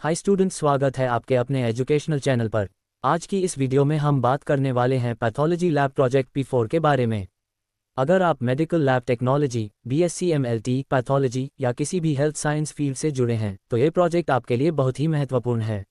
Hi students, स्वागत है आपके अपने एजुकेशनल चैनल पर। आज की इस वीडियो में हम बात करने वाले हैं पैथोलॉजी लैब प्रोजेक्ट P4 के बारे में। अगर आप medical lab technology, BSc MLT, pathology या किसी भी हेल्थ साइंस फील्ड से जुड़े हैं तो ये प्रोजेक्ट आपके लिए बहुत ही महत्वपूर्ण है।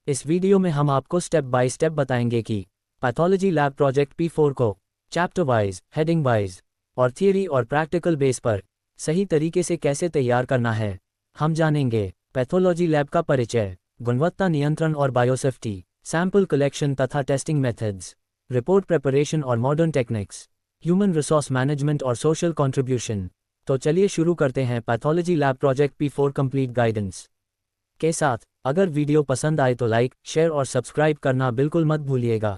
इस वीडियो में हम आपको स्टेप बाय स्टेप बताएंगे कि पैथोलॉजी लैब प्रोजेक्ट P4 को चैप्टर वाइज, हेडिंग वाइज और थियरी और प्रैक्टिकल बेस पर सही तरीके से कैसे तैयार करना है। हम जानेंगे पैथोलॉजी लैब का परिचय, गुणवत्ता नियंत्रण और बायोसेफ्टी, सैंपल कलेक्शन तथा टेस्टिंग मेथड्स, रिपोर्ट प्रिपरेशन और modern techniques, human resource management और सोशल कंट्रीब्यूशन। तो चलिए शुरू करते हैं pathology lab project P4 complete guidance के साथ। अगर वीडियो पसंद आए तो लाइक, शेयर और सब्सक्राइब करना बिल्कुल मत भूलिएगा।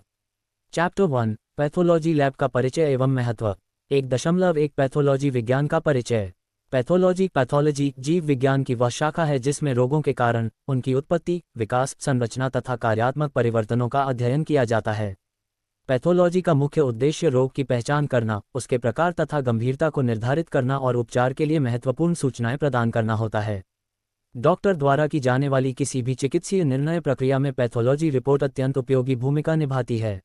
चैप्टर 1, पैथोलॉजी लैब का परिचय एवं महत्व। 1.1 पैथोलॉजी विज्ञान का परिचय। पैथोलॉजी जीव विज्ञान की वह शाखा है जिसमें रोगों के कारण, उनकी उत्पत्ति, विकास, संरचना तथा कार्यात्मक परिवर्तनों का अध्ययन किया जाता है। पैथोलॉजी का मुख्य उद्देश्य रोग की पहचान करना, उसके प्रकार तथा गंभीरता को निर्धारित करना और उपचार के लिए महत्वपूर्ण सूचनाएं प्रदान करना होता है। डॉक्टर द्वारा की जाने वाली किसी भी चिकित्सीय निर्णय प्रक्रिया में पैथोलॉजी रिपोर्ट अत्यंत उपयोगी भूमिका निभाती है।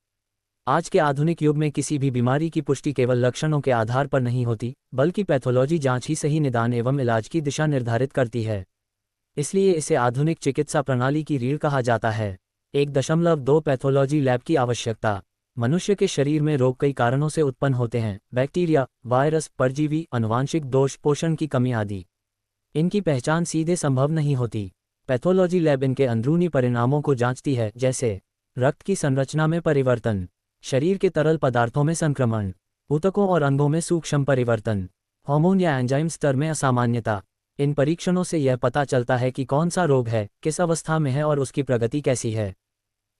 आज के आधुनिक युग में किसी भी बीमारी की पुष्टि केवल लक्षणों के आधार पर नहीं होती, बल्कि पैथोलॉजी जांच ही सही निदान एवं इलाज की दिशा निर्धारित करती है। इसलिए इसे आधुनिक चिकित्सा प्रणाली की रीढ़ कहा जाता है। 1.2 पैथोलॉजी लैब की आवश्यकता। मनुष्य के शरीर में रोग कई कारणों से उत्पन्न होते हैं: बैक्टीरिया, वायरस, परजीवी, आनुवांशिक दोष, पोषण की कमी आदि। इनकी पहचान सीधे संभव नहीं होती। पैथोलॉजी लैब इनके अंदरूनी परिणामों को जांचती है, जैसे रक्त की संरचना में परिवर्तन, शरीर के तरल पदार्थों में संक्रमण, ऊतकों और अंगों में सूक्ष्म परिवर्तन, हार्मोन या एंजाइम स्तर में असामान्यता। इन परीक्षणों से यह पता चलता है कि कौन सा रोग है, किस अवस्था में है और उसकी प्रगति कैसी है।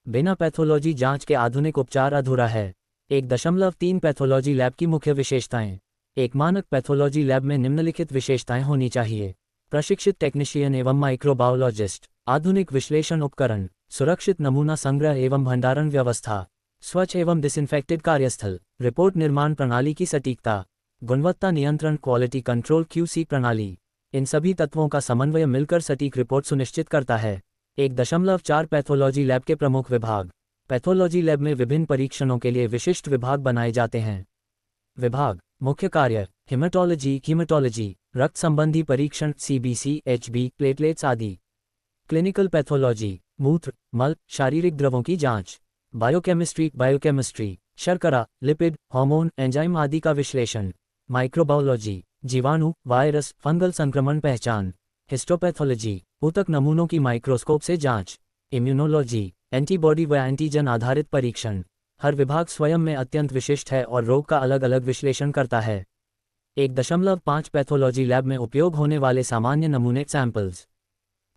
बिना पैथोलॉजी जांच के आधुनिक उपचार अधूरा है। 1.3 पैथोलॉजी लैब की मुख्य विशेषताएं। एक मानक पैथोलॉजी लैब में निम्नलिखित विशेषताएं होनी चाहिए: प्रशिक्षित टेक्नीशियन एवं माइक्रोबायोलॉजिस्ट, आधुनिक विश्लेषण उपकरण, सुरक्षित नमूना संग्रह एवं भंडारण व्यवस्था, स्वच्छ एवं डिसइंफेक्टेड कार्यस्थल, रिपोर्ट निर्माण प्रणाली की सटीकता, गुणवत्ता नियंत्रण क्वालिटी कंट्रोल QC प्रणाली। इन सभी तत्वों का समन्वय मिलकर सटीक रिपोर्ट सुनिश्चित करता है। 1.4 पैथोलॉजी लैब के प्रमुख विभाग। पैथोलॉजी लैब में विभिन्न परीक्षणों के लिए विशिष्ट विभाग बनाए जाते हैं। विभाग। मुख्य कार्य: हीमेटोलॉजी, रक्त संबंधी परीक्षण, CBC, HB, प्लेटलेट्स आदि। क्लिनिकल पैथोलॉजी, मूत्र, मल, शारीरिक द्रवों की जांच। बायोकेमिस्ट्री, शर्करा, लिपिड, हार्मोन, एंजाइम आदि का विश्लेषण। माइक्रोबायोलॉजी, जीवाणु, वायरस, फंगल संक्रमण पहचान। हिस्टोपैथोलॉजी, ऊतक नमूनों की माइक्रोस्कोप से जांच। इम्यूनोलॉजी, एंटीबॉडी व एंटीजन आधारित परीक्षण। हर विभाग स्वयं में अत्यंत विशिष्ट है और रोग का अलग अलग विश्लेषण करता है। 1.5 पैथोलॉजी लैब में उपयोग होने वाले सामान्य नमूने सैंपल्स।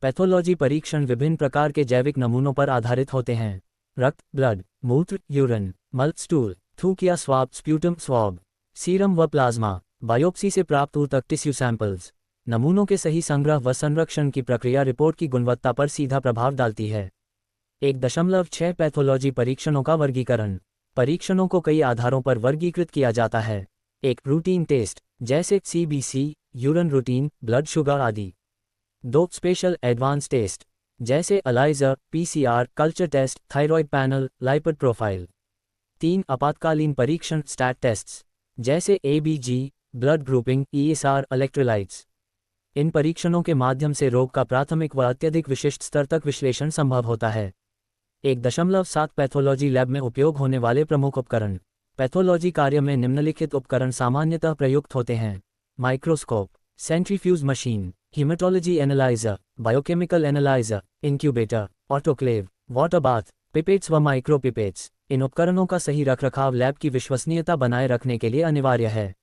पैथोलॉजी परीक्षण विभिन्न प्रकार के जैविक नमूनों पर आधारित होते हैं: रक्त, ब्लड, मूत्र, यूरिन, मल, स्टूल, थूक या स्वाब, स्प्यूटम, स्वॉब, सीरम व प्लाज्मा, बायोप्सी से प्राप्त ऊतक, टिश्यू सैंपल्स। नमूनों के सही संग्रह व संरक्षण की प्रक्रिया रिपोर्ट की गुणवत्ता पर सीधा प्रभाव डालती है। 1.6 पैथोलॉजी परीक्षणों का वर्गीकरण। परीक्षणों को कई आधारों पर वर्गीकृत किया जाता है। 1. रूटीन टेस्ट, जैसे CBC, urine routine, blood sugar आदि। 2. स्पेशल एडवांस टेस्ट, जैसे ELISA, PCR, culture test, thyroid panel, lipid profile. 3. आपातकालीन परीक्षण, स्टैट टेस्ट्स, जैसे ABG, blood grouping, ESR, electrolytes. इन परीक्षणों के माध्यम से रोग का प्राथमिक व अत्यधिक विशिष्ट स्तर तक विश्लेषण संभव होता है। 1.7 पैथोलॉजी लैब में उपयोग होने वाले प्रमुख उपकरण। पैथोलॉजी कार्य में निम्नलिखित उपकरण सामान्यतः प्रयुक्त होते हैं: microscope, centrifuge machine, haematology analyser, biochemical analyser, incubator, autoclave, water bath, pipettes व माइक्रोपिपेट्स। इन उपकरणों का सही रखरखाव लैब की विश्वसनीयता बनाए रखने के लिए अनिवार्य है।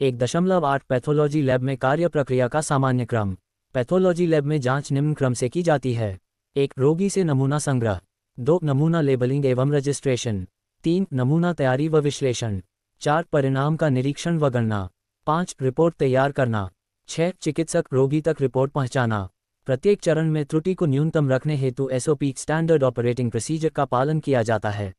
1.8 पैथोलॉजी लैब में कार्य प्रक्रिया का सामान्य क्रम। पैथोलॉजी लैब में जांच निम्न क्रम से की जाती है: 1. रोगी से नमूना संग्रह। 2. नमूना लेबलिंग एवं रजिस्ट्रेशन। 3. नमूना तैयारी व विश्लेषण। 4. परिणाम का निरीक्षण व गणना। 5. रिपोर्ट तैयार करना। 6. चिकित्सक रोगी तक रिपोर्ट पहुंचाना। प्रत्येक चरण में त्रुटि को न्यूनतम रखने हेतु SOP, स्टैंडर्ड ऑपरेटिंग प्रोसीजर का पालन किया जाता है।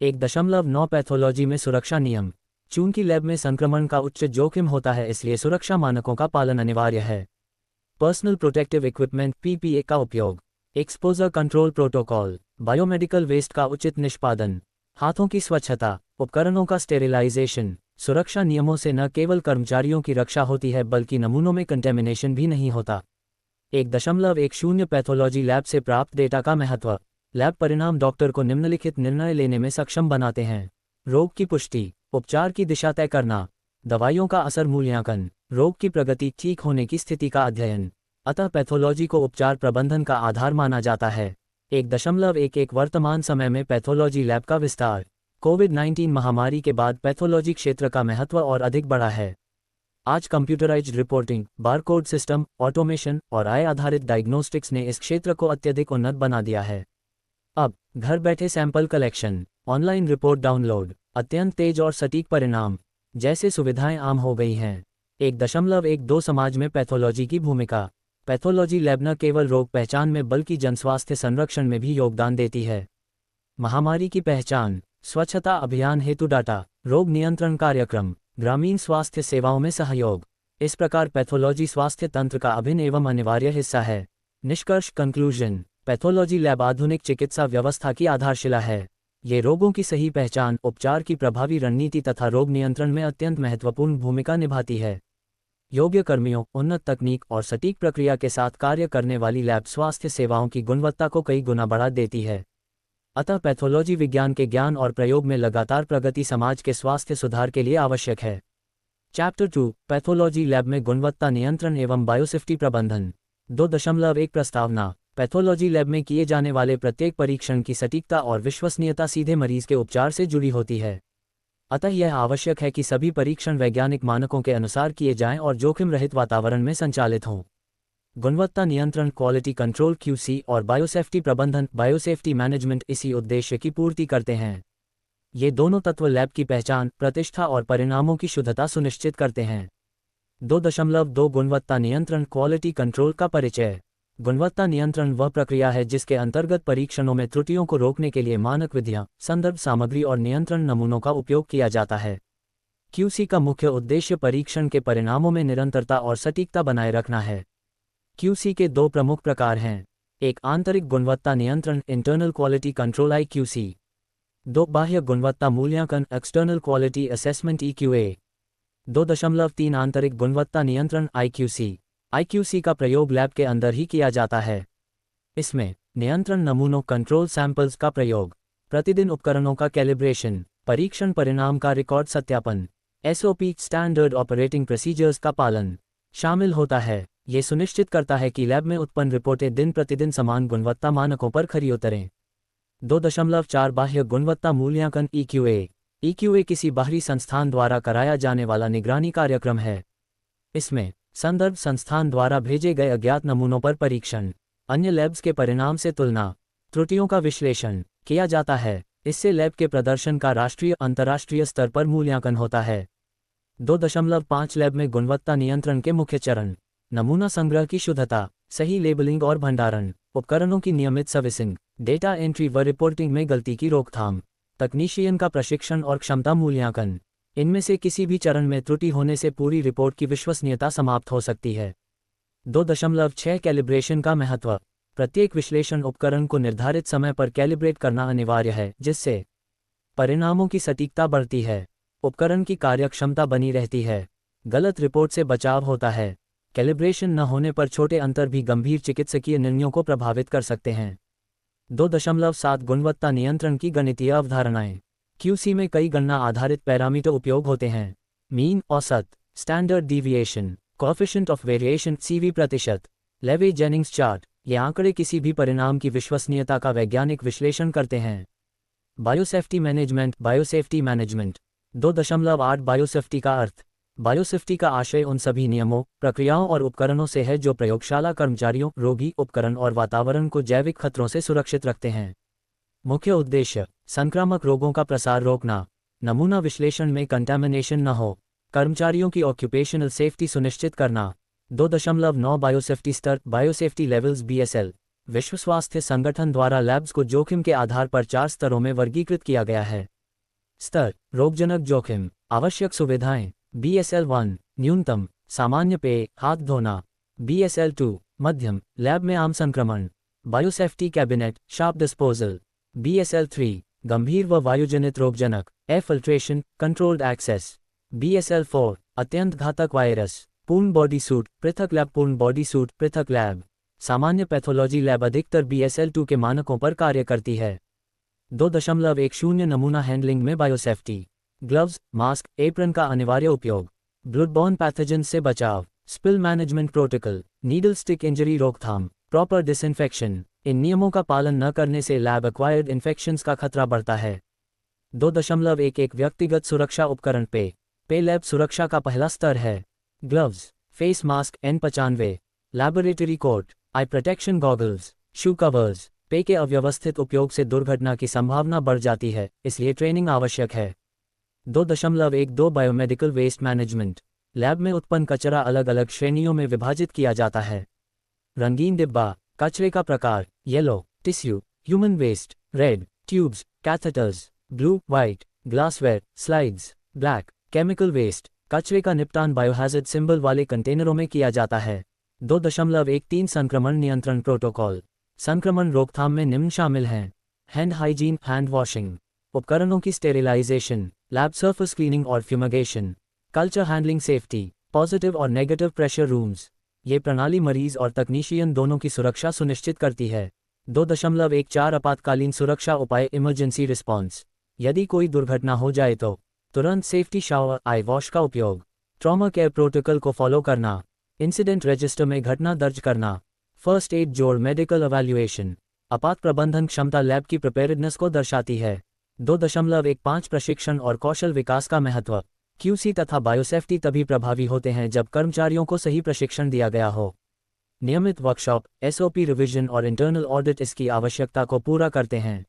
1.9 पैथोलॉजी में सुरक्षा नियम। चूंकि लैब में संक्रमण का उच्च जोखिम होता है, इसलिए सुरक्षा मानकों का पालन अनिवार्य है। पर्सनल प्रोटेक्टिव इक्विपमेंट PPE का उपयोग। Exposure control protocol, biomedical waste का उचित निष्पादन, हाथों की स्वच्छता, उपकरणों का स्टेरिलाइजेशन। सुरक्षा नियमों से न केवल कर्मचारियों की रक्षा होती है बल्कि नमूनों में कंटेमिनेशन भी नहीं होता। 1.10 पैथोलॉजी लैब से प्राप्त डेटा का महत्व। लैब परिणाम डॉक्टर को निम्नलिखित निर्णय लेने में सक्षम बनाते हैं। रोग की पुष्टि, उपचार की दिशा तय करना, दवाइयों का असर मूल्यांकन, रोग की प्रगति, ठीक होने की स्थिति का अध्ययन। अतः पैथोलॉजी को उपचार प्रबंधन का आधार माना जाता है। 1.11 वर्तमान समय में पैथोलॉजी लैब का विस्तार। कोविड-19 महामारी के बाद पैथोलॉजी क्षेत्र का महत्व और अधिक बढ़ा है। आज computerised reporting, barcode system, automation और AI आधारित डायग्नोस्टिक्स ने इस क्षेत्र को अत्यधिक उन्नत बना दिया है। अब घर बैठे sample collection, online report download, अत्यंत तेज और सटीक परिणाम जैसे सुविधाएं आम हो गई हैं। 1.12 समाज में पैथोलॉजी की भूमिका। पैथोलॉजी लैब न केवल रोग पहचान में बल्कि जनस्वास्थ्य संरक्षण में भी योगदान देती है। महामारी की पहचान, स्वच्छता अभियान हेतु डाटा, रोग नियंत्रण कार्यक्रम, ग्रामीण स्वास्थ्य सेवाओं में सहयोग। इस प्रकार पैथोलॉजी स्वास्थ्य तंत्र का अभिन्न एवं अनिवार्य हिस्सा है। निष्कर्ष कंक्लूजन, पैथोलॉजी लैब आधुनिक चिकित्सा व्यवस्था की आधारशिला है। ये रोगों की सही पहचान, उपचार की प्रभावी रणनीति तथा रोग नियंत्रण में अत्यंत महत्वपूर्ण भूमिका निभाती है। योग्य कर्मियों, उन्नत तकनीक और सटीक प्रक्रिया के साथ कार्य करने वाली लैब स्वास्थ्य सेवाओं की गुणवत्ता को कई गुना बढ़ा देती है। अतः पैथोलॉजी विज्ञान के ज्ञान और प्रयोग में लगातार प्रगति समाज के स्वास्थ्य सुधार के लिए आवश्यक है। चैप्टर 2, पैथोलॉजी लैब में गुणवत्ता नियंत्रण एवं बायोसेफ्टी प्रबंधन। 2.1 प्रस्तावना, पैथोलॉजी लैब में किए जाने वाले प्रत्येक परीक्षण की सटीकता और विश्वसनीयता सीधे मरीज के उपचार से जुड़ी होती है। अतः यह आवश्यक है कि सभी परीक्षण वैज्ञानिक मानकों के अनुसार किए जाएं और जोखिम रहित वातावरण में संचालित हों। गुणवत्ता नियंत्रण, क्वालिटी कंट्रोल QC और बायोसेफ्टी प्रबंधन, बायोसेफ्टी मैनेजमेंट इसी उद्देश्य की पूर्ति करते हैं। ये दोनों तत्व लैब की पहचान, प्रतिष्ठा और परिणामों की शुद्धता सुनिश्चित करते हैं। 2.2 गुणवत्ता नियंत्रण, क्वालिटी कंट्रोल का परिचय। गुणवत्ता नियंत्रण वह प्रक्रिया है जिसके अंतर्गत परीक्षणों में त्रुटियों को रोकने के लिए मानक विधियां, संदर्भ सामग्री और नियंत्रण नमूनों का उपयोग किया जाता है। QC का मुख्य उद्देश्य परीक्षण के परिणामों में निरंतरता और सटीकता बनाए रखना है। QC के दो प्रमुख प्रकार हैं। एक आंतरिक गुणवत्ता नियंत्रण, इंटरनल क्वालिटी कंट्रोल IQC। 2 बाह्य गुणवत्ता मूल्यांकन, एक्सटर्नल क्वालिटी असेसमेंट EQA। 2.3 आंतरिक गुणवत्ता नियंत्रण IQC। IQC का प्रयोग लैब के अंदर ही किया जाता है। इसमें नियंत्रण नमूनों, कंट्रोल सैंपल्स का प्रयोग, प्रतिदिन उपकरणों का कैलिब्रेशन, परीक्षण परिणाम का रिकॉर्ड सत्यापन, SOP स्टैंडर्ड ऑपरेटिंग प्रोसीजर्स का पालन शामिल होता है। ये सुनिश्चित करता है कि लैब में उत्पन्न रिपोर्टें दिन प्रतिदिन समान गुणवत्ता मानकों पर खरी उतरें। 2.4 बाह्य गुणवत्ता मूल्यांकन EQA। EQA किसी बाहरी संस्थान द्वारा कराया जाने वाला निगरानी कार्यक्रम है। इसमें संदर्भ संस्थान द्वारा भेजे गए अज्ञात नमूनों पर परीक्षण, अन्य लैब्स के परिणाम से तुलना, त्रुटियों का विश्लेषण किया जाता है। इससे लैब के प्रदर्शन का राष्ट्रीय अंतर्राष्ट्रीय स्तर पर मूल्यांकन होता है। 2.5 लैब में गुणवत्ता नियंत्रण के मुख्य चरण। नमूना संग्रह की शुद्धता, सही लेबलिंग और भंडारण, उपकरणों की नियमित सर्विसिंग, डेटा एंट्री व रिपोर्टिंग में गलती की रोकथाम, तकनीशियन का प्रशिक्षण और क्षमता मूल्यांकन। इनमें से किसी भी चरण में त्रुटि होने से पूरी रिपोर्ट की विश्वसनीयता समाप्त हो सकती है। 2.6 कैलिब्रेशन का महत्व। प्रत्येक विश्लेषण उपकरण को निर्धारित समय पर कैलिब्रेट करना अनिवार्य है, जिससे परिणामों की सटीकता बढ़ती है, उपकरण की कार्यक्षमता बनी रहती है, गलत रिपोर्ट से बचाव होता है। कैलिब्रेशन न होने पर छोटे अंतर भी गंभीर चिकित्सकीय निर्णयों को प्रभावित कर सकते हैं। 2.7 गुणवत्ता नियंत्रण की गणितीय अवधारणाएं। QC में कई गणना आधारित पैरामीटर उपयोग होते हैं। मीन, औसत, standard deviation, coefficient of variation, CV प्रतिशत, लेवी जेनिंग्स चार्ट। ये आंकड़े किसी भी परिणाम की विश्वसनीयता का वैज्ञानिक विश्लेषण करते हैं। Biosafety management, biosafety management. 2.8 biosafety का अर्थ। बायोसेफ्टी का आशय उन सभी नियमों, प्रक्रियाओं और उपकरणों से है जो प्रयोगशाला कर्मचारियों, रोगी, उपकरण और वातावरण को जैविक खतरों से सुरक्षित रखते हैं। मुख्य उद्देश्य, संक्रामक रोगों का प्रसार रोकना, नमूना विश्लेषण में कंटामिनेशन न हो, कर्मचारियों की ऑक्यूपेशनल सेफ्टी सुनिश्चित करना। 2.9 बायोसेफ्टी स्तर, बायोसेफ्टी लेवल्स BSL। विश्व स्वास्थ्य संगठन द्वारा लैब्स को जोखिम के आधार पर 4 स्तरों में वर्गीकृत किया गया है। स्तर, रोगजनक जोखिम, आवश्यक सुविधाएं। BSL 1, न्यूनतम, सामान्य पेय, हाथ धोना। BSL 2, मध्यम, लैब में आम संक्रमण। Biosafety cabinet, sharp disposal. BSL-3, गंभीर व वायुजनित रोगजनक, air filtration, controlled access. BSL-4, अत्यंत घातक वायरस, पूर्ण बॉडी सूट, पृथक लैब। पूर्ण बॉडी सूट, पृथक लैब। सामान्य पैथोलॉजी लैब अधिकतर BSL-2 के मानकों पर कार्य करती है। 2.10 नमूना हैंडलिंग में बायोसेफ्टी, ग्लव्स, मास्क, एप्रन का अनिवार्य उपयोग। ब्लडबॉर्न पैथोजन से बचाव, spill management protocol, needle stick injury रोकथाम, प्रॉपर डिसइंफेक्शन। इन नियमों का पालन न करने से लैब एक्वायर्ड इन्फेक्शंस का खतरा बढ़ता है। 2.11 व्यक्तिगत सुरक्षा उपकरण पे लैब सुरक्षा का पहला स्तर है। Gloves, face mask N95, laboratory coat, eye protection goggles, shoe covers. पे के अव्यवस्थित उपयोग से दुर्घटना की संभावना बढ़ जाती है, इसलिए ट्रेनिंग आवश्यक है। 2.12 बायोमेडिकल वेस्ट मैनेजमेंट, लैब में उत्पन्न कचरा अलग अलग श्रेणियों में विभाजित किया जाता है। रंगीन डिब्बा, कचरे का प्रकार, yellow, tissue, human waste, red, tubes, catheters, blue, white, glassware, slides, black. Chemical waste, कचरे का निपटान बायोहैज़र्ड सिंबल वाले कंटेनरों में किया जाता है। 2.13 संक्रमण नियंत्रण प्रोटोकॉल, संक्रमण रोकथाम में निम्न शामिल हैं: हैंड हाइजीन, हैंड वॉशिंग, उपकरणों की स्टेरिलाइजेशन, लैब सर्फेस क्लीनिंग और fumigation, culture handling safety, positive और नेगेटिव प्रेशर रूम्स। ये प्रणाली मरीज और तकनीशियन दोनों की सुरक्षा सुनिश्चित करती है। 2.14 आपातकालीन सुरक्षा उपाय, इमरजेंसी रिस्पॉन्स। यदि कोई दुर्घटना हो जाए तो तुरंत सेफ्टी शावर, आई वॉश का उपयोग, ट्रॉमा केयर प्रोटोकॉल को फॉलो करना, इंसिडेंट रजिस्टर में घटना दर्ज करना, फर्स्ट एड जोड़, मेडिकल एवैल्यूएशन। आपात प्रबंधन क्षमता लैब की प्रिपेयर्डनेस को दर्शाती है। 2.15 प्रशिक्षण और कौशल विकास का महत्व। QC तथा बायोसेफ्टी तभी प्रभावी होते हैं जब कर्मचारियों को सही प्रशिक्षण दिया गया हो। नियमित वर्कशॉप, SOP रिवीजन और इंटरनल ऑडिट इसकी आवश्यकता को पूरा करते हैं।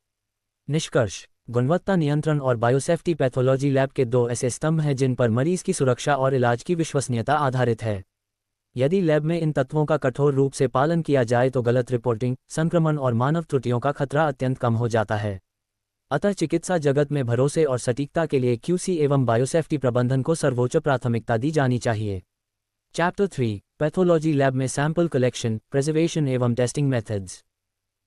निष्कर्ष, गुणवत्ता नियंत्रण और बायोसेफ्टी पैथोलॉजी लैब के दो ऐसे स्तंभ हैं जिन पर मरीज की सुरक्षा और इलाज की विश्वसनीयता आधारित है। यदि लैब में इन तत्वों का कठोर रूप से पालन किया जाए तो गलत रिपोर्टिंग, संक्रमण और मानव त्रुटियों का खतरा अत्यंत कम हो जाता है। अतः चिकित्सा जगत में भरोसे और सटीकता के लिए QC एवं बायोसेफ्टी प्रबंधन को सर्वोच्च प्राथमिकता दी जानी चाहिए। चैप्टर 3, पैथोलॉजी लैब में सैंपल कलेक्शन, प्रिजर्वेशन एवं टेस्टिंग मेथड्स।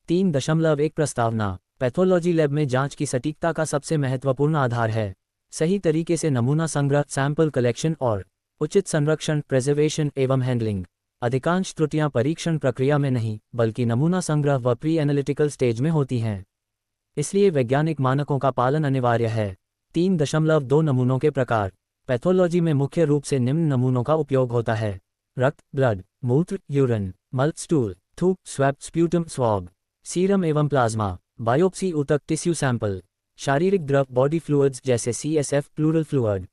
3.1 प्रस्तावना, पैथोलॉजी लैब में जांच की सटीकता का सबसे महत्वपूर्ण आधार है। सही तरीके से नमूना संग्रह, सैंपल कलेक्शन और उचित संरक्षण, प्रिजर्वेशन एवं हैंडलिंग। अधिकांश त्रुटियां परीक्षण प्रक्रिया में नहीं, बल्कि नमूना संग्रह व प्री एनालिटिकल स्टेज में होती हैं। इसलिए वैज्ञानिक मानकों का पालन अनिवार्य है। 3.2 नमूनों के प्रकार। पैथोलॉजी में मुख्य रूप से निम्न नमूनों का उपयोग होता है: रक्त, ब्लड, मूत्र, यूरिन, मल, स्टूल, थूक, स्वैब, स्प्यूटम, स्वॉब, सीरम एवं प्लाज्मा, बायोप्सी, ऊतक, टिश्यू सैंपल, शारीरिक द्रव, बॉडी फ्लूइड्स जैसे CSF, प्लूरल फ्लूइड।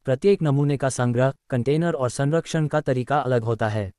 प्रत्येक नमूने का संग्रह, कंटेनर और संरक्षण का तरीका अलग होता है।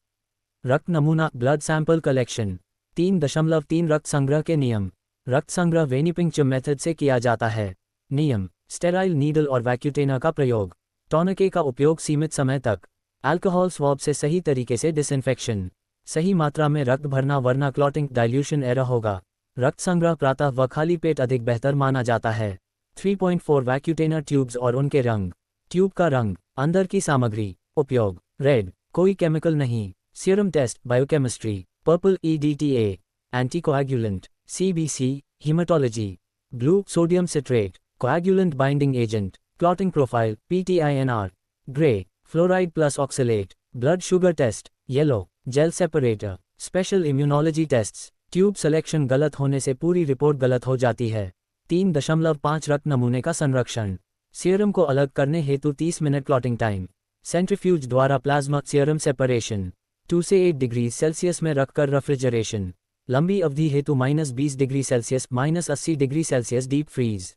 रक्त नमूना, ब्लड सैंपल कलेक्शन। 3.3 रक्त संग्रह के नियम। रक्त संग्रह वेनिपिंग मेथड से किया जाता है। नियम: स्टेराइल नीडल और वैक्यूटेना का प्रयोग, टॉर्निके का उपयोग सीमित समय तक, अल्कोहल स्वॉब से सही तरीके से डिसइंफेक्शन, सही मात्रा में रक्त भरना वरना क्लॉटिंग, डाइल्यूशन एरर होगा। रक्त संग्रह प्रातः व खाली पेट अधिक बेहतर माना जाता है। 3.4 वैक्यूटेना ट्यूब्स और उनके रंग। ट्यूब का रंग, अंदर की सामग्री। उपयोग: रेड, कोई केमिकल नहीं। Serum test, biochemistry. Purple, EDTA, anticoagulant. CBC, haematology. Blue, sodium citrate, coagulant binding agent. Clotting profile, PTINR। Grey, fluoride plus oxalate. Blood sugar test. Yellow, gel separator. Special immunology tests. Tube selection गलत होने से पूरी report गलत हो जाती है। 3.5 रक्त नमूने का संरक्षण। सीरम को अलग करने हेतु 30 मिनट क्लॉटिंग टाइम। सेंट्रीफ्यूज द्वारा प्लाज्मा सीरम सेपरेशन। 2 से 8 डिग्री सेल्सियस में रखकर रेफ्रिजरेशन। लंबी अवधि हेतु -20 degree Celsius, -80 degree Celsius deep freeze.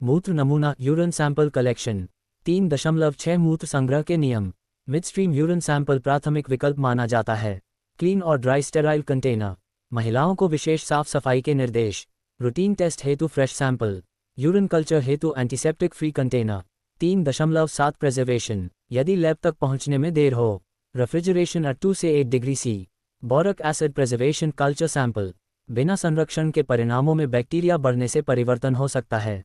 मूत्र नमूना, यूरिन सैंपल कलेक्शन। 3.6 मूत्र संग्रह के नियम। मिडस्ट्रीम यूरिन सैंपल प्राथमिक विकल्प माना जाता है। क्लीन और ड्राई स्टेराइल कंटेनर। महिलाओं को विशेष साफ सफाई के निर्देश। रूटीन टेस्ट हेतु फ्रेश सैंपल। यूरिन कल्चर हेतु एंटीसेप्टिक फ्री कंटेनर। 3.7 प्रिजर्वेशन। यदि लैब तक पहुंचने में देर हो, रेफ्रिजरेशन at 2 से 8 degree C। Boric acid preservation culture sample. बिना संरक्षण के परिणामों में बैक्टीरिया बढ़ने से परिवर्तन हो सकता है।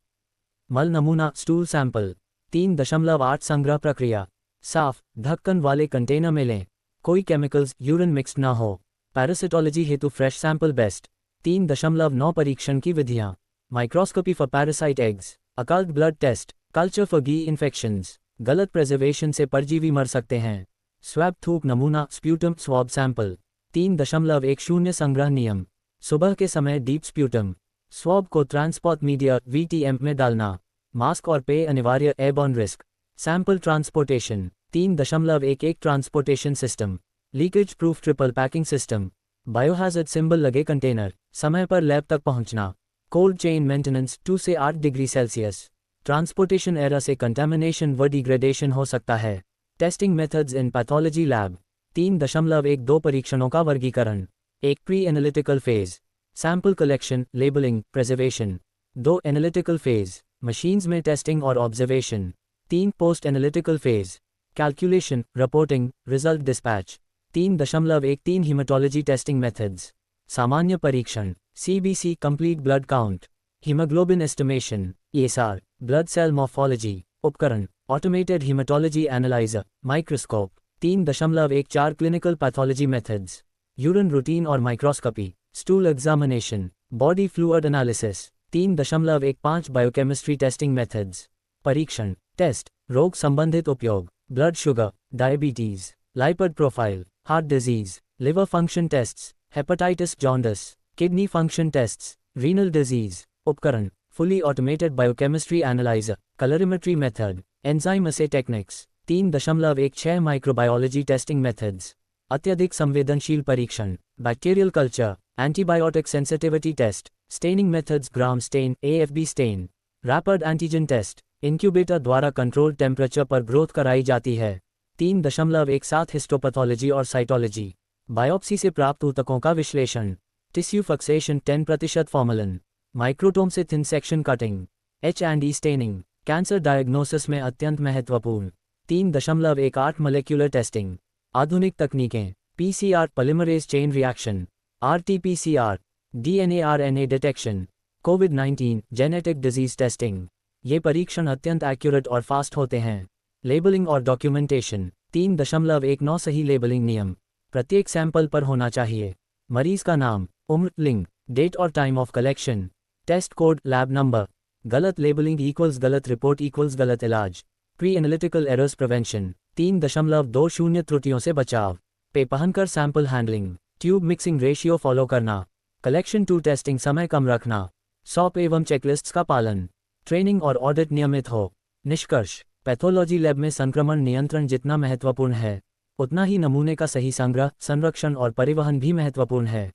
मल नमूना, स्टूल सैंपल। 3.8 संग्रह प्रक्रिया। साफ, ढक्कन वाले कंटेनर में लें। कोई केमिकल्स, यूरिन मिक्स्ड ना हो। पैरासिटोलॉजी हेतु फ्रेश सैंपल बेस्ट। 3.9 परीक्षण की विधियाँ। Microscopy for parasite eggs, occult blood test, culture for गी इन्फेक्शंस, गलत प्रिजर्वेशन से परजीवी मर सकते हैं। स्वैब थूक नमूना स्प्यूटम स्वॉब सैंपल। 3.10 संग्रह नियम। सुबह के समय डीप स्प्यूटम स्वॉब को ट्रांसपोर्ट मीडिया VTM में डालना। मास्क और पेय अनिवार्य airborne risk. Sample transportation. 3.11 transportation system. Leakage proof triple packing system. Biohazard symbol लगे कंटेनर। समय पर लैब तक पहुंचना। कोल्ड चेन मेंटेनेंस 2 से 8 डिग्री सेल्सियस। ट्रांसपोर्टेशन एरर से कंटामिनेशन व डिग्रेडेशन हो सकता है। Testing methods in pathology lab. 3.12 परीक्षणों का वर्गीकरण। 1 pre analytical phase, sample collection, labelling, preservation. 2 analytical phase, machines में टेस्टिंग और observation. 3 post analytical phase, calculation, reporting, result dispatch. 3.13 haematology testing methods. सामान्य परीक्षण, CBC complete blood count, haemoglobin estimation, ESR, blood cell morphology. उपकरण, automated haematology analyser, microscope. 3.14 clinical pathology methods. Urine routine और microscopy, stool examination, body fluid analysis. 3.15 biochemistry testing methods. परीक्षण, test, रोग संबंधित उपयोग, blood sugar, diabetes, lipid profile, heart disease, liver function tests, hepatitis jaundice, kidney function tests, renal disease. उपकरण, fully automated biochemistry analyzer, colorimetry method, enzyme assay techniques. 3.16 microbiology testing methods. अत्यधिक संवेदनशील परीक्षण, bacterial culture, antibiotic sensitivity test, staining methods, gram stain, AFB stain, rapid antigen test. Incubator द्वारा control temperature पर growth कराई जाती है। 3.17 histopathology और cytology, biopsy से प्राप्त ऊतकों का विश्लेषण। टिश्यू फिक्सेशन 10% फॉर्मलिन, माइक्रोटोम से thin section cutting, H&E staining, cancer diagnosis में अत्यंत महत्वपूर्ण। 3.18 मॉलिक्यूलर टेस्टिंग, आधुनिक तकनीकें, PCR polymerase chain reaction, RT-PCR, DNA-RNA detection, कोविड-19 जेनेटिक डिजीज टेस्टिंग। ये परीक्षण अत्यंत एक्यूरेट और फास्ट होते हैं। लेबलिंग और डॉक्यूमेंटेशन। 3.19 सही लेबलिंग नियम, प्रत्येक सैंपल पर होना चाहिए। मरीज का नाम, उम्र, लिंग, डेट और time of collection, test code, lab number. गलत लेबलिंग इक्वल्स गलत रिपोर्ट इक्वल्स गलत इलाज। Pre analytical errors prevention. 3.20 त्रुटियों से बचाव, पे पहनकर sample handling, tube mixing ratio follow करना, कलेक्शन टू टेस्टिंग समय कम रखना, SOP एवं चेकलिस्ट्स का पालन, ट्रेनिंग और ऑडिट नियमित हो। निष्कर्ष, पैथोलॉजी लैब में संक्रमण नियंत्रण जितना महत्वपूर्ण है, उतना ही नमूने का सही संग्रह, संरक्षण और परिवहन भी महत्वपूर्ण है।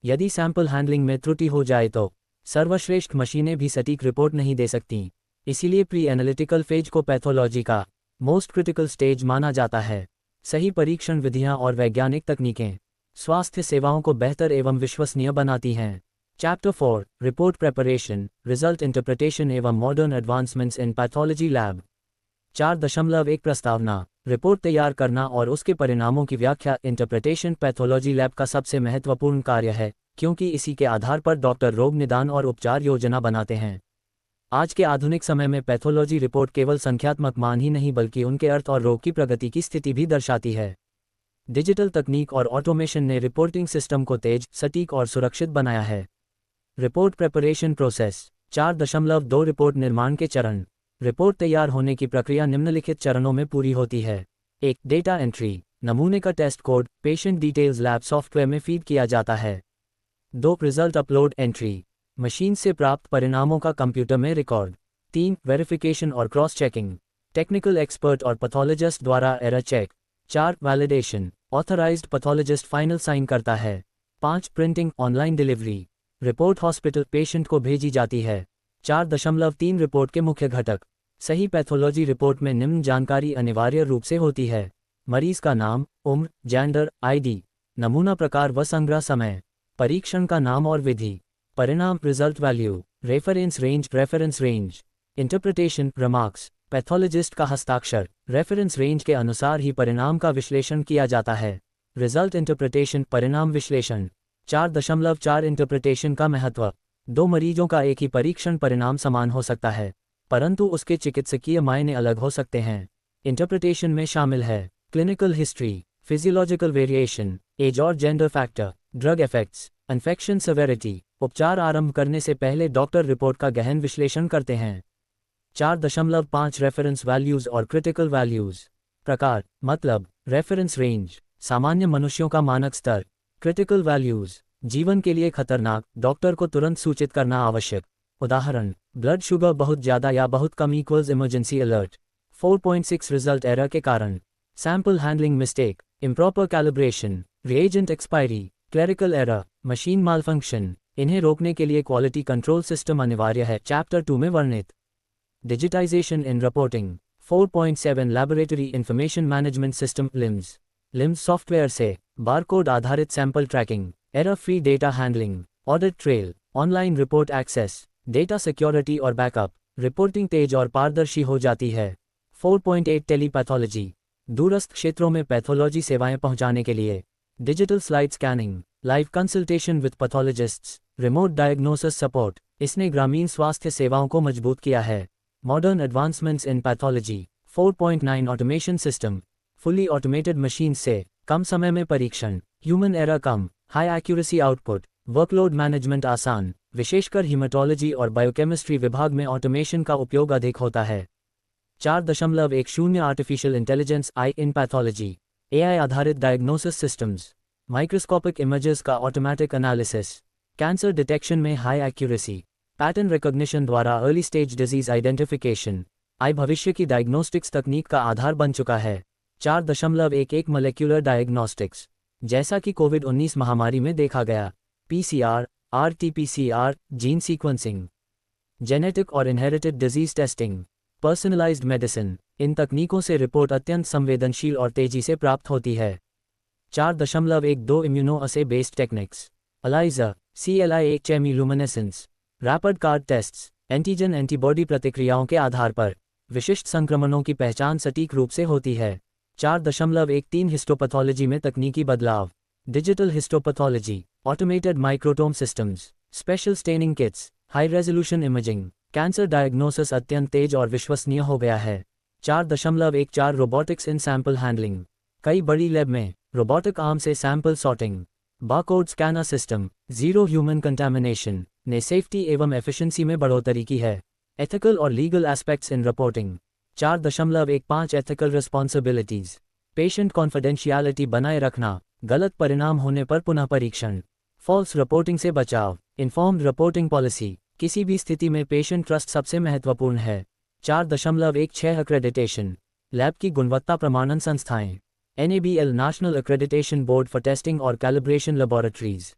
यदि सैंपल हैंडलिंग में त्रुटि हो जाए तो सर्वश्रेष्ठ मशीनें भी सटीक रिपोर्ट नहीं दे सकती। इसीलिए प्री एनालिटिकल फेज को पैथोलॉजी का मोस्ट क्रिटिकल स्टेज माना जाता है। सही परीक्षण विधियां और वैज्ञानिक तकनीकें स्वास्थ्य सेवाओं को बेहतर एवं विश्वसनीय बनाती हैं। Chapter 4, report preparation, result interpretation एवं modern advancements in pathology lab. 4.1 प्रस्तावना, रिपोर्ट तैयार करना और उसके परिणामों की व्याख्या, इंटरप्रिटेशन पैथोलॉजी लैब का सबसे महत्वपूर्ण कार्य है, क्योंकि इसी के आधार पर डॉक्टर रोग निदान और उपचार योजना बनाते हैं। आज के आधुनिक समय में पैथोलॉजी रिपोर्ट केवल संख्यात्मक मान ही नहीं बल्कि उनके अर्थ और रोग की प्रगति की स्थिति भी दर्शाती है। डिजिटल तकनीक और ऑटोमेशन ने रिपोर्टिंग सिस्टम को तेज, सटीक और सुरक्षित बनाया है। Report preparation process. 4.2 रिपोर्ट निर्माण के चरण। रिपोर्ट तैयार होने की प्रक्रिया निम्नलिखित चरणों में पूरी होती है। 1. डेटा एंट्री, नमूने का test code, patient details lab software में फीड किया जाता है। 2. रिजल्ट अपलोड एंट्री, मशीन से प्राप्त परिणामों का कंप्यूटर में रिकॉर्ड। 3. वेरिफिकेशन और क्रॉस चेकिंग, टेक्निकल एक्सपर्ट और पैथोलॉजिस्ट द्वारा error check. 4. Validation, authorised pathologist final sign करता है। 5. Printing, online delivery, report hospital patient को भेजी जाती है। 4.3 रिपोर्ट के मुख्य घटक। सही पैथोलॉजी रिपोर्ट में निम्न जानकारी अनिवार्य रूप से होती है। मरीज का नाम, उम्र, जेंडर, ID, नमूना प्रकार व संग्रह समय, परीक्षण का नाम और विधि, परिणाम, result value, reference range, interpretation, remarks, pathologist का हस्ताक्षर, रेफरेंस रेंज के अनुसार ही परिणाम का विश्लेषण किया जाता है। रिजल्ट इंटरप्रिटेशन, परिणाम विश्लेषण। 4.4 इंटरप्रिटेशन का महत्व। 2 मरीजों का एक ही परीक्षण परिणाम समान हो सकता है, परंतु उसके चिकित्सकीय मायने अलग हो सकते हैं। इंटरप्रिटेशन में शामिल है clinical history, physiological variation, age और gender factor, drug effects, infection severity. उपचार आरंभ करने से पहले डॉक्टर रिपोर्ट का गहन विश्लेषण करते हैं। 4.5 रेफरेंस वैल्यूज और क्रिटिकल वैल्यूज। प्रकार मतलब रेफरेंस रेंज, सामान्य मनुष्यों का मानक स्तर। क्रिटिकल वैल्यूज, जीवन के लिए खतरनाक, डॉक्टर को तुरंत सूचित करना आवश्यक। उदाहरण, ब्लड शुगर बहुत ज़्यादा या बहुत कम equals emergency alert. 4.6 result error के कारण। Sample handling mistake, improper calibration, reagent expiry, clerical error, machine malfunction. इन्हें रोकने के लिए क्वालिटी कंट्रोल सिस्टम अनिवार्य है। चैप्टर 2 में वर्णित। Digitisation in reporting. 4.7 laboratory information management system LIMS. LIMS software से बारकोड आधारित sample tracking, error free data handling, audit trail, online report access, data security और बैकअप। रिपोर्टिंग तेज और पारदर्शी हो जाती है। 4.8 टेलीपैथोलॉजी, दूरस्थ क्षेत्रों में पैथोलॉजी सेवाएं पहुंचाने के लिए। Digital slide scanning, live consultation with pathologists, remote diagnosis support. इसने ग्रामीण स्वास्थ्य सेवाओं को मजबूत किया है। Modern advancements in pathology. 4.9 automation system, fully automated machine से कम समय में परीक्षण, ह्यूमन एरर कम, high accuracy output, workload management आसान। विशेषकर हीमेटोलॉजी और बायोकेमिस्ट्री विभाग में ऑटोमेशन का उपयोग अधिक होता है। 4.10 आर्टिफिशियल इंटेलिजेंस आई इन पैथोलॉजी, एआई आधारित डायग्नोसिस सिस्टम्स, माइक्रोस्कोपिक इमेजेस का ऑटोमेटिक एनालिसिस, कैंसर डिटेक्शन में हाई एक्यूरेसी, पैटर्न रिकॉग्निशन द्वारा अर्ली स्टेज डिजीज आइडेंटिफिकेशन। आई भविष्य की डायग्नोस्टिक्स तकनीक का आधार बन चुका है। 4.11 मॉलिक्यूलर डायग्नोस्टिक्स, जैसा कि कोविड-19 महामारी में देखा गया। PCR, RT PCR, gene sequencing, genetic और inherited disease testing, personalised medicine. इन तकनीकों से रिपोर्ट अत्यंत संवेदनशील और तेजी से प्राप्त होती है। 4.12 immuno assay based techniques, ELISA, CLI-HME-ल्यूमिनेसेंस, rapid card tests, antigen antibody प्रतिक्रियाओं के आधार पर विशिष्ट संक्रमणों की पहचान सटीक रूप से होती है। 4.13 हिस्टोपैथोलॉजी में तकनीकी बदलाव। Digital histopathology, automated microtome systems, special staining kits, high resolution imaging. Cancer diagnosis अत्यंत तेज और विश्वसनीय हो गया है। 4.14 रोबोटिक्स इन सैंपल हैंडलिंग, कई बड़ी लैब में रोबोटिक आर्म से sample sorting, barcode scanner system, zero human contamination ने सेफ्टी एवं एफिशिएंसी में बढ़ोतरी की है। एथिकल और legal aspects in reporting. 4.15 ethical responsibilities, patient confidentiality बनाए रखना, गलत परिणाम होने पर पुनः परीक्षण, फॉल्स रिपोर्टिंग से बचाव, इन्फॉर्म्ड रिपोर्टिंग पॉलिसी। किसी भी स्थिति में पेशेंट ट्रस्ट सबसे महत्वपूर्ण है। 4.16 एक्रेडिटेशन, लैब की गुणवत्ता प्रमाणन संस्थाएं, NABL national accreditation board for testing और कैलिब्रेशन लेबोरेटरीज।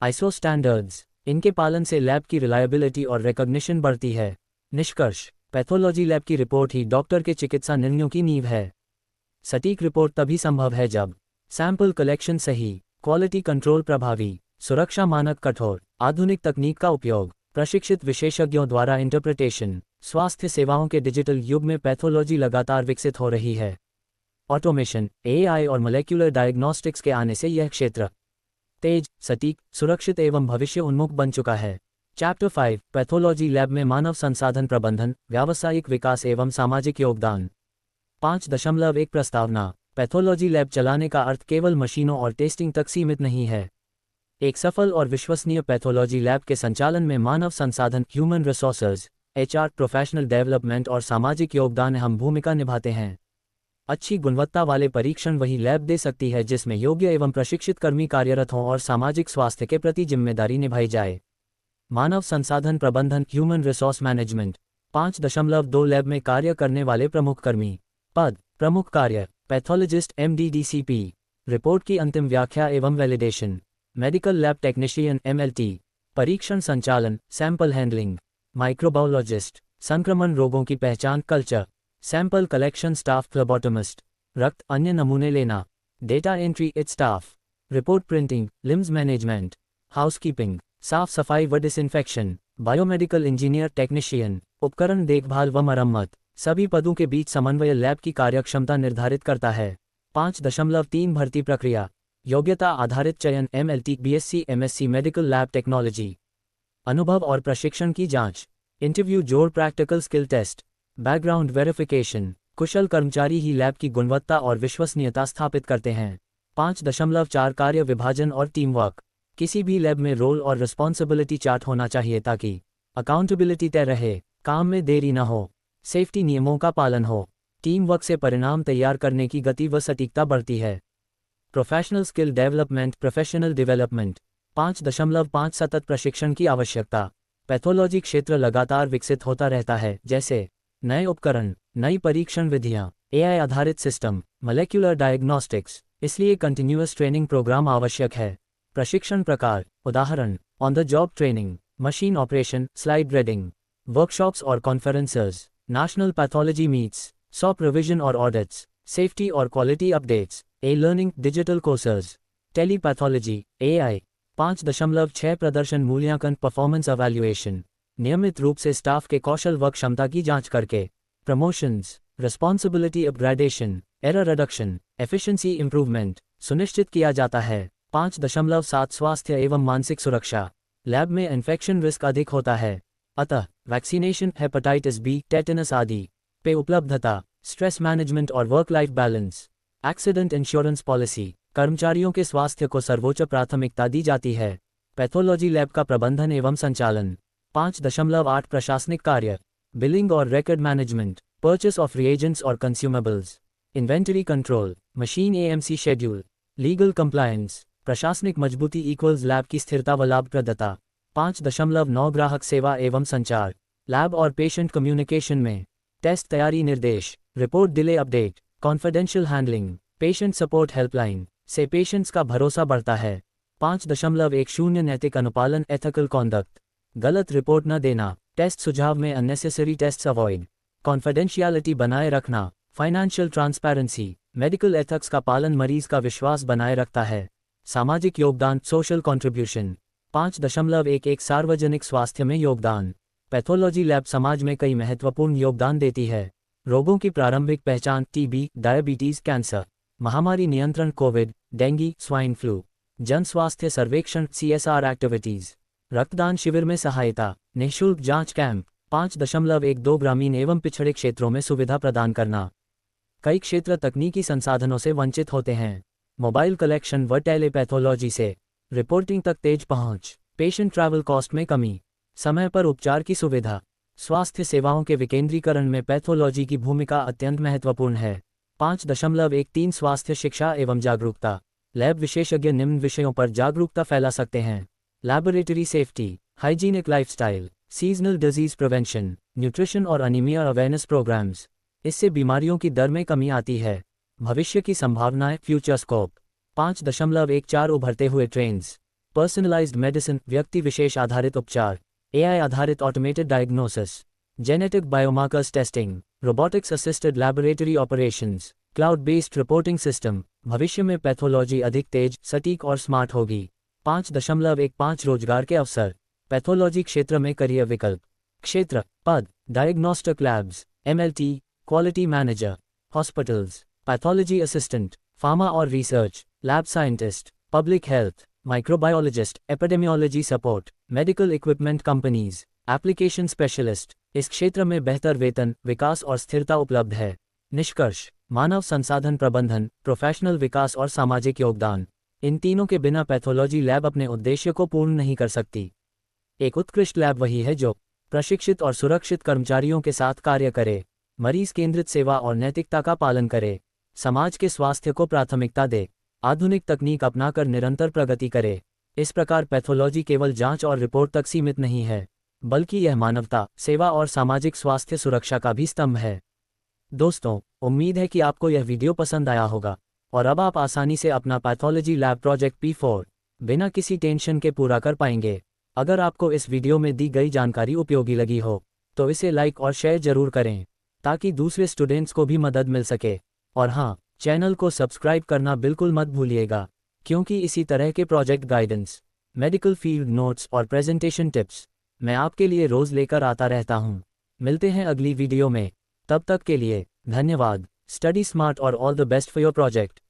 ISO स्टैंडर्ड्स, इनके पालन से लैब की रिलायबिलिटी और रिकॉग्निशन बढ़ती है। निष्कर्ष, पैथोलॉजी लैब की रिपोर्ट ही डॉक्टर के चिकित्सा निर्णयों की नींव है। सटीक रिपोर्ट तभी संभव है जब सैंपल कलेक्शन सही, क्वालिटी कंट्रोल प्रभावी, सुरक्षा मानक कठोर, आधुनिक तकनीक का उपयोग, प्रशिक्षित विशेषज्ञों द्वारा इंटरप्रिटेशन। स्वास्थ्य सेवाओं के डिजिटल युग में पैथोलॉजी लगातार विकसित हो रही है। ऑटोमेशन, AI और मोलेक्युलर डायग्नोस्टिक्स के आने से यह क्षेत्र तेज, सटीक, सुरक्षित एवं भविष्य उन्मुख बन चुका है। चैप्टर 5 पैथोलॉजी लैब में मानव संसाधन प्रबंधन, व्यावसायिक विकास एवं सामाजिक योगदान। 5.1 प्रस्तावना, पैथोलॉजी लैब चलाने का अर्थ केवल मशीनों और टेस्टिंग तक सीमित नहीं है। एक सफल और विश्वसनीय पैथोलॉजी लैब के संचालन में मानव संसाधन, human resources, HR, professional development और सामाजिक योगदान अहम भूमिका निभाते हैं। अच्छी गुणवत्ता वाले परीक्षण वही लैब दे सकती है जिसमें योग्य एवं प्रशिक्षित कर्मी कार्यरत हों और सामाजिक स्वास्थ्य के प्रति जिम्मेदारी निभाई जाए। मानव संसाधन प्रबंधन, ह्यूमन रिसोर्स मैनेजमेंट। 5.2 लैब में कार्य करने वाले प्रमुख कर्मी। पद, प्रमुख कार्य, पैथोलॉजिस्ट MD-DCP, रिपोर्ट की अंतिम व्याख्या एवं validation, medical lab technician MLT, परीक्षण संचालन, सैंपल हैंडलिंग, माइक्रोबायोलॉजिस्ट, संक्रमण रोगों की पहचान, culture, sample collection staff, phlebotomist, रक्त अन्य नमूने लेना, data entry it staff, report printing, limbs management, housekeeping, साफ सफाई व डिसइंफेक्शन, बायोमेडिकल इंजीनियर टेक्नीशियन, उपकरण देखभाल व मरम्मत। सभी पदों के बीच समन्वय लैब की कार्यक्षमता निर्धारित करता है। 5.3 भर्ती प्रक्रिया, योग्यता आधारित चयन, MLT, BSc, MSc medical lab technology, अनुभव और प्रशिक्षण की जांच, इंटरव्यू जोड़, practical skill test, background verification, कुशल कर्मचारी ही लैब की गुणवत्ता और विश्वसनीयता स्थापित करते हैं। 5.4 कार्य विभाजन और टीम वर्क। किसी भी लैब में रोल और रिस्पॉन्सिबिलिटी चार्ट होना चाहिए ताकि अकाउंटेबिलिटी तय रहे, काम में देरी न हो, सेफ्टी नियमों का पालन हो। टीम वर्क से परिणाम तैयार करने की गति व सटीकता बढ़ती है। Professional skill development, professional development. 5.5 सतत प्रशिक्षण की आवश्यकता। पैथोलॉजी क्षेत्र लगातार विकसित होता रहता है, जैसे नए उपकरण, नई परीक्षण विधियां, AI आधारित सिस्टम, मॉलिक्यूलर डायग्नोस्टिक्स, इसलिए कंटिन्यूअस ट्रेनिंग प्रोग्राम आवश्यक है। प्रशिक्षण प्रकार, उदाहरण on the job training, machine operation, slide reading, workshops और conferences, national pathology meets, SOP revision और ऑडिट्स, सेफ्टी और quality updates, learning, digital courses, telepathology, AI। 5.6 प्रदर्शन मूल्यांकन, परफॉर्मेंस एवैल्यूएशन, नियमित रूप से स्टाफ के कौशल व क्षमता की जांच करके promotions, responsibility upgradation, error reduction, efficiency improvement सुनिश्चित किया जाता है। 5.7 स्वास्थ्य एवं मानसिक सुरक्षा। लैब में इन्फेक्शन रिस्क अधिक होता है, अतः वैक्सीनेशन, हेपेटाइटिस बी, टेटनस आदि पे उपलब्धता, स्ट्रेस मैनेजमेंट और work life balance, accident insurance policy, कर्मचारियों के स्वास्थ्य को सर्वोच्च प्राथमिकता दी जाती है। पैथोलॉजी लैब का प्रबंधन एवं संचालन। 5.8 प्रशासनिक कार्य, बिलिंग और record management, purchase of reagents और consumables, inventory control, machine AMC schedule, legal compliance. प्रशासनिक मजबूती इक्वल्स लैब की स्थिरता व लाभप्रदता। 5.9 ग्राहक सेवा एवं संचार, लैब और पेशेंट कम्युनिकेशन में टेस्ट तैयारी निर्देश, report delay update, confidential handling, patient support helpline से पेशेंट्स का भरोसा बढ़ता है। 5.10 नैतिक अनुपालन, एथिकल कॉन्डक्ट, गलत रिपोर्ट न देना, टेस्ट सुझाव में अननेसेसरी टेस्ट्स अवॉइड, कॉन्फिडेंशियलिटी बनाए रखना, फाइनेंशियल ट्रांसपेरेंसी, मेडिकल एथिक्स का पालन मरीज का विश्वास बनाए रखता है। सामाजिक योगदान, सोशल कंट्रीब्यूशन। 5.11 सार्वजनिक स्वास्थ्य में योगदान। पैथोलॉजी लैब समाज में कई महत्वपूर्ण योगदान देती है। रोगों की प्रारंभिक पहचान, TB, डायबिटीज, कैंसर, महामारी नियंत्रण, कोविड, डेंगू, स्वाइन फ्लू, जन स्वास्थ्य सर्वेक्षण, CSR एक्टिविटीज, रक्तदान शिविर में सहायता, निःशुल्क जांच कैंप। 5.12 ग्रामीण एवं पिछड़े क्षेत्रों में सुविधा प्रदान करना। कई क्षेत्र तकनीकी संसाधनों से वंचित होते हैं। मोबाइल कलेक्शन व टेलीपैथोलॉजी से रिपोर्टिंग तक तेज पहुंच, पेशेंट ट्रैवल कॉस्ट में कमी, समय पर उपचार की सुविधा। स्वास्थ्य सेवाओं के विकेंद्रीकरण में पैथोलॉजी की भूमिका अत्यंत महत्वपूर्ण है। 5.13 स्वास्थ्य शिक्षा एवं जागरूकता। लैब विशेषज्ञ निम्न विषयों पर जागरूकता फैला सकते हैं। Laboratory safety, hygienic lifestyle, seasonal disease prevention, nutrition और अनीमिया अवेयरनेस प्रोग्राम्स। इससे बीमारियों की दर में कमी आती है। भविष्य की संभावनाएं, फ्यूचर स्कोप। 5.14 उभरते हुए ट्रेंड्स, पर्सनलाइज्ड मेडिसिन, व्यक्ति विशेष आधारित उपचार, AI आधारित automated diagnosis, genetic biomarkers testing, robotics assisted laboratory operations, cloud based reporting system. भविष्य में पैथोलॉजी अधिक तेज, सटीक और स्मार्ट होगी। 5.15 रोजगार के अवसर, पैथोलॉजी क्षेत्र में करियर विकल्प। क्षेत्र, पद, diagnostic labs, MLT, quality manager, hospitals, pathology assistant, pharma और research, lab scientist, public health, microbiologist, epidemiology support, medical equipment companies, application specialist. इस क्षेत्र में बेहतर वेतन, विकास और स्थिरता उपलब्ध है। निष्कर्ष, मानव संसाधन प्रबंधन, प्रोफेशनल विकास और सामाजिक योगदान, इन तीनों के बिना पैथोलॉजी लैब अपने उद्देश्य को पूर्ण नहीं कर सकती। एक उत्कृष्ट लैब वही है जो प्रशिक्षित और सुरक्षित कर्मचारियों के साथ कार्य करे, मरीज केंद्रित सेवा और नैतिकता का पालन करे, समाज के स्वास्थ्य को प्राथमिकता दे, आधुनिक तकनीक अपनाकर निरंतर प्रगति करे। इस प्रकार पैथोलॉजी केवल जांच और रिपोर्ट तक सीमित नहीं है, बल्कि यह मानवता, सेवा और सामाजिक स्वास्थ्य सुरक्षा का भी स्तंभ है। दोस्तों, उम्मीद है कि आपको यह वीडियो पसंद आया होगा और अब आप आसानी से अपना पैथोलॉजी लैब प्रोजेक्ट P4 बिना किसी टेंशन के पूरा कर पाएंगे। अगर आपको इस वीडियो में दी गई जानकारी उपयोगी लगी हो तो इसे लाइक और शेयर जरूर करें ताकि दूसरे स्टूडेंट्स को भी मदद मिल सके। और हाँ, चैनल को सब्सक्राइब करना बिल्कुल मत भूलिएगा, क्योंकि इसी तरह के project guidance, medical field notes और प्रेजेंटेशन टिप्स मैं आपके लिए रोज लेकर आता रहता हूँ। मिलते हैं अगली वीडियो में, तब तक के लिए धन्यवाद। स्टडी स्मार्ट और all the best for your project.